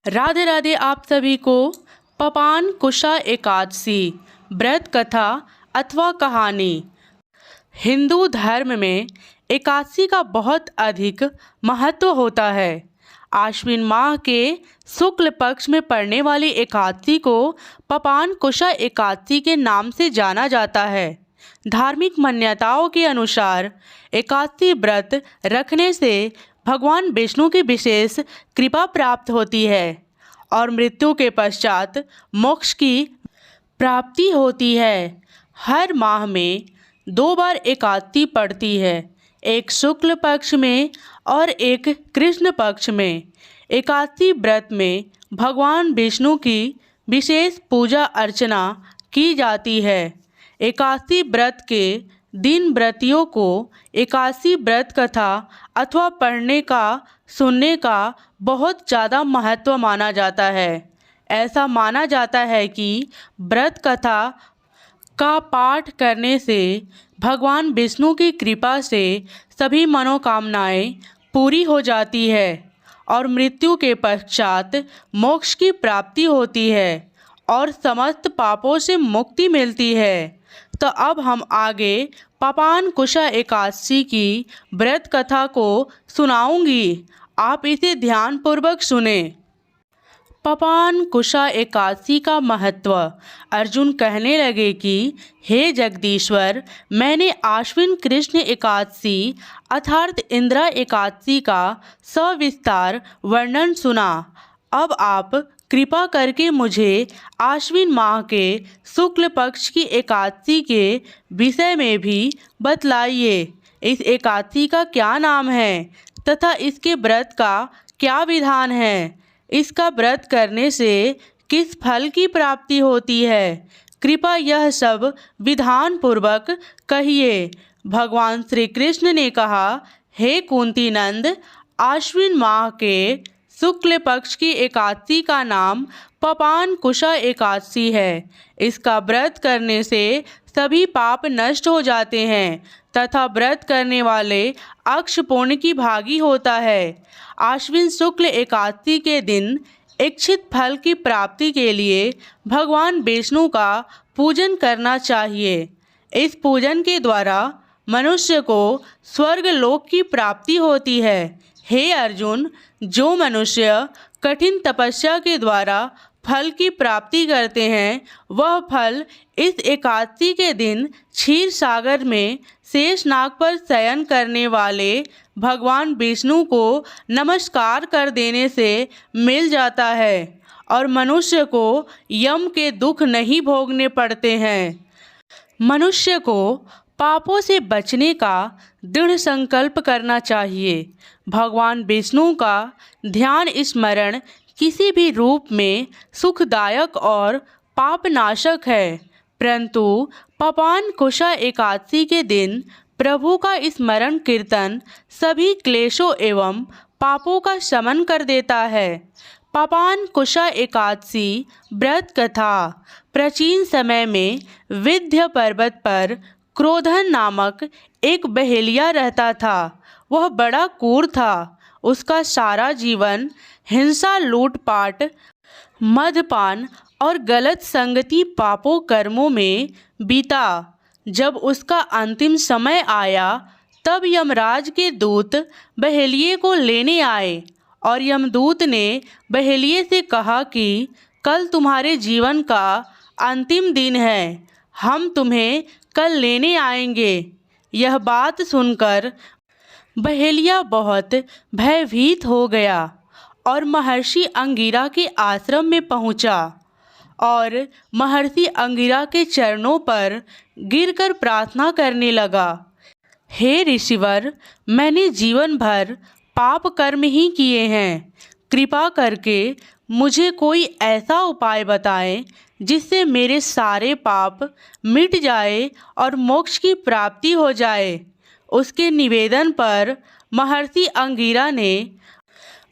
राधे राधे आप सभी को। पपान कुशा एकादशी व्रत कथा अथवा कहानी। हिंदू धर्म में एकादशी का बहुत अधिक महत्व होता है। आश्विन माह के शुक्ल पक्ष में पड़ने वाली एकादशी को पपान कुशा एकादशी के नाम से जाना जाता है। धार्मिक मान्यताओं के अनुसार एकादशी व्रत रखने से भगवान विष्णु की विशेष कृपा प्राप्त होती है और मृत्यु के पश्चात मोक्ष की प्राप्ति होती है। हर माह में 2 बार एकादशी पड़ती है, एक शुक्ल पक्ष में और एक कृष्ण पक्ष में। एकादशी व्रत में भगवान विष्णु की विशेष पूजा अर्चना की जाती है। एकादशी व्रत के दिन व्रतियों को एकादशी व्रत कथा अथवा पढ़ने का सुनने का बहुत ज़्यादा महत्व माना जाता है। ऐसा माना जाता है कि व्रत कथा का पाठ करने से भगवान विष्णु की कृपा से सभी मनोकामनाएं पूरी हो जाती है और मृत्यु के पश्चात मोक्ष की प्राप्ति होती है और समस्त पापों से मुक्ति मिलती है। तो अब हम आगे पपान कुशा एकादशी की व्रत कथा को सुनाऊंगी, आप इसे ध्यानपूर्वक सुने। पपान कुशा एकादशी का महत्व। अर्जुन कहने लगे कि हे जगदीश्वर, मैंने आश्विन कृष्ण एकादशी अर्थात इंद्रा एकादशी का सविस्तार वर्णन सुना। अब आप कृपा करके मुझे आश्विन माह के शुक्ल पक्ष की एकादशी के विषय में भी बतलाइए। इस एकादशी का क्या नाम है तथा इसके व्रत का क्या विधान है? इसका व्रत करने से किस फल की प्राप्ति होती है? कृपया यह सब विधान पूर्वक कहिए। भगवान श्री कृष्ण ने कहा, हे कुंती नंद, आश्विन माह के शुक्ल पक्ष की एकादशी का नाम पपान कुशा एकादशी है। इसका व्रत करने से सभी पाप नष्ट हो जाते हैं तथा व्रत करने वाले अक्ष पुण्य की भागी होता है। आश्विन शुक्ल एकादशी के दिन इच्छित फल की प्राप्ति के लिए भगवान विष्णु का पूजन करना चाहिए। इस पूजन के द्वारा मनुष्य को स्वर्ग लोक की प्राप्ति होती है। हे अर्जुन, जो मनुष्य कठिन तपस्या के द्वारा फल की प्राप्ति करते हैं, वह फल इस एकादशी के दिन क्षीर सागर में शेषनाग पर शयन करने वाले भगवान विष्णु को नमस्कार कर देने से मिल जाता है और मनुष्य को यम के दुख नहीं भोगने पड़ते हैं। मनुष्य को पापों से बचने का दृढ़ संकल्प करना चाहिए। भगवान विष्णु का ध्यान स्मरण किसी भी रूप में सुखदायक और पापनाशक है, परंतु पपान कुशा एकादशी के दिन प्रभु का स्मरण कीर्तन सभी क्लेशों एवं पापों का शमन कर देता है। पपान कुशा एकादशी व्रत कथा। प्राचीन समय में विंध्य पर्वत पर क्रोधन नामक एक बहेलिया रहता था। वह बड़ा क्रूर था। उसका सारा जीवन हिंसा, लूटपाट, मदपान और गलत संगति पापों कर्मों में बीता। जब उसका अंतिम समय आया तब यमराज के दूत बहेलिये को लेने आए और यमदूत ने बहेलिये से कहा कि कल तुम्हारे जीवन का अंतिम दिन है, हम तुम्हें कल लेने आएंगे। यह बात सुनकर बहेलिया बहुत भयभीत हो गया और महर्षि अंगिरा के आश्रम में पहुंचा और महर्षि अंगिरा के चरणों पर गिरकर प्रार्थना करने लगा, हे ऋषिवर, मैंने जीवन भर पाप कर्म ही किए हैं। कृपा करके मुझे कोई ऐसा उपाय बताएं जिससे मेरे सारे पाप मिट जाए और मोक्ष की प्राप्ति हो जाए। उसके निवेदन पर महर्षि अंगिरा ने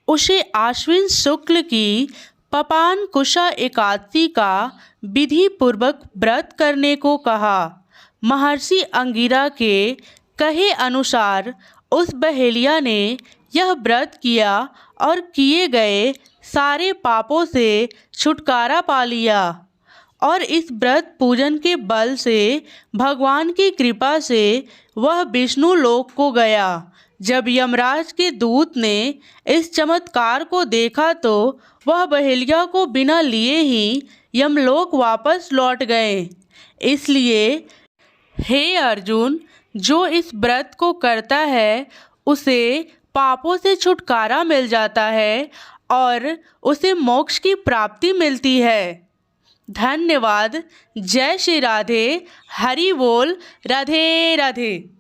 उसे आश्विन शुक्ल की पपान कुशा एकादशी का विधि पूर्वक व्रत करने को कहा। महर्षि अंगिरा के कहे अनुसार उस बहेलिया ने यह व्रत किया और किए गए सारे पापों से छुटकारा पा लिया और इस व्रत पूजन के बल से भगवान की कृपा से वह विष्णु लोक को गया। जब यमराज के दूत ने इस चमत्कार को देखा तो वह बहेलिया को बिना लिए ही यमलोक वापस लौट गए। इसलिए हे अर्जुन, जो इस व्रत को करता है उसे पापों से छुटकारा मिल जाता है और उसे मोक्ष की प्राप्ति मिलती है। धन्यवाद। जय श्री राधे। हरि बोल। राधे राधे।